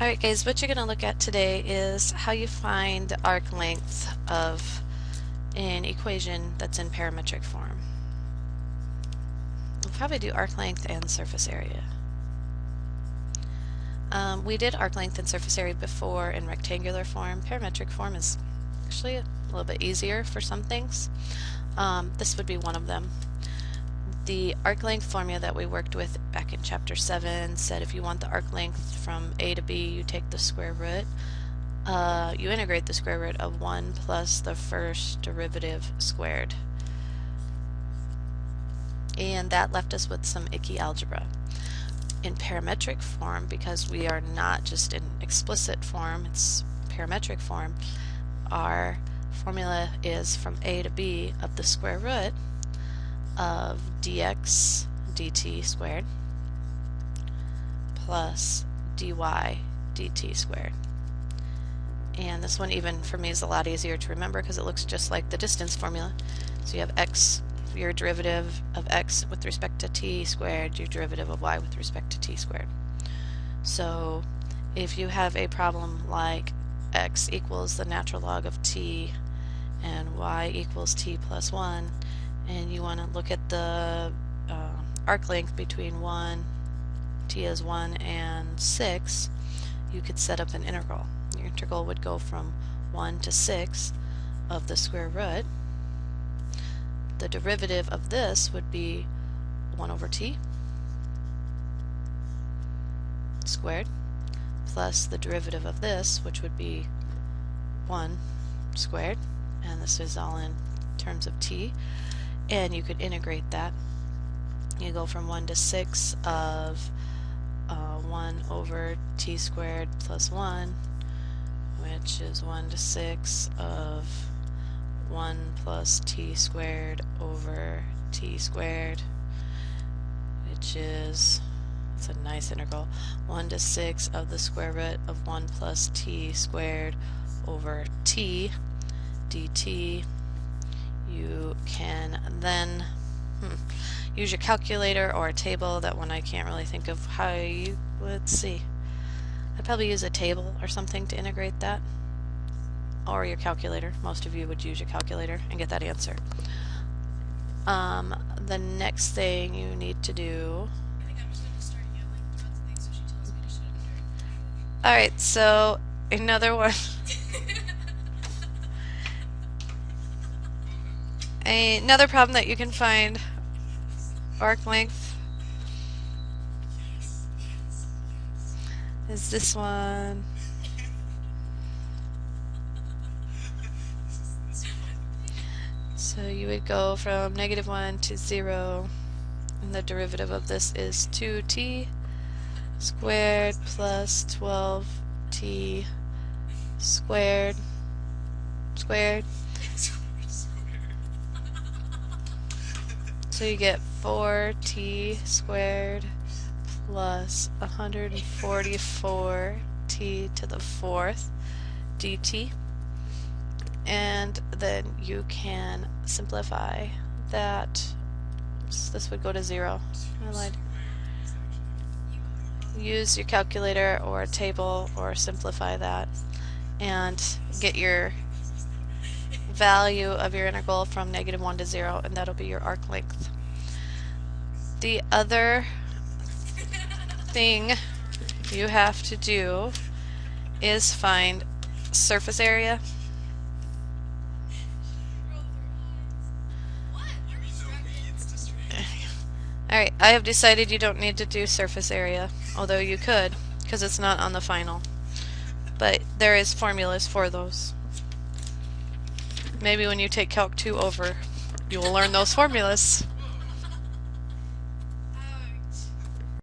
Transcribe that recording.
Alright guys, what you're going to look at today is how you find the arc length of an equation that's in parametric form. We'll probably do arc length and surface area. We did arc length and surface area before in rectangular form. Parametric form is actually a little bit easier for some things. This would be one of them. The arc length formula that we worked with back in chapter 7 said if you want the arc length from a to b, you take the square root. You integrate the square root of 1 plus the first derivative squared. And that left us with some icky algebra. In parametric form, because we are not just in explicit form, it's parametric form, our formula is from a to b of the square root of dx dt squared plus dy dt squared. And this one, even for me, is a lot easier to remember because it looks just like the distance formula. So you have x, your derivative of x with respect to t squared, your derivative of y with respect to t squared. So if you have a problem like x equals the natural log of t and y equals t plus 1, and you want to look at the arc length between t is 1 and 6, you could set up an integral. Your integral would go from 1 to 6 of the square root. The derivative of this would be 1 over t squared plus the derivative of this, which would be 1 squared, and this is all in terms of t. And you could integrate that. You go from 1 to 6 of 1 over t squared plus 1, which is 1 to 6 of 1 plus t squared over t squared, which is, it's a nice integral, 1 to 6 of the square root of 1 plus t squared over t dt. You can then use your calculator or a table. That one I can't really think of how you would see. I'd probably use a table or something to integrate that, or your calculator. Most of you would use your calculator and get that answer. The next thing you need to do. I think I'm just going to start yelling throughout the thing so she tells me to shut up. Alright, so another one. Another problem that you can find arc length is this one. So you would go from -1 to 0, and the derivative of this is 2t squared plus 12t squared squared. So you get 4t squared plus 144t to the 4th dt. And then you can simplify that. Oops, this would go to 0. I lied. Use your calculator or a table or simplify that and get your value of your integral from -1 to 0, and that'll be your arc length. The other thing you have to do is find surface area. Alright, I have decided you don't need to do surface area, although you could, because it's not on the final. But there is formulas for those. Maybe when you take Calc 2 over, you will learn those formulas.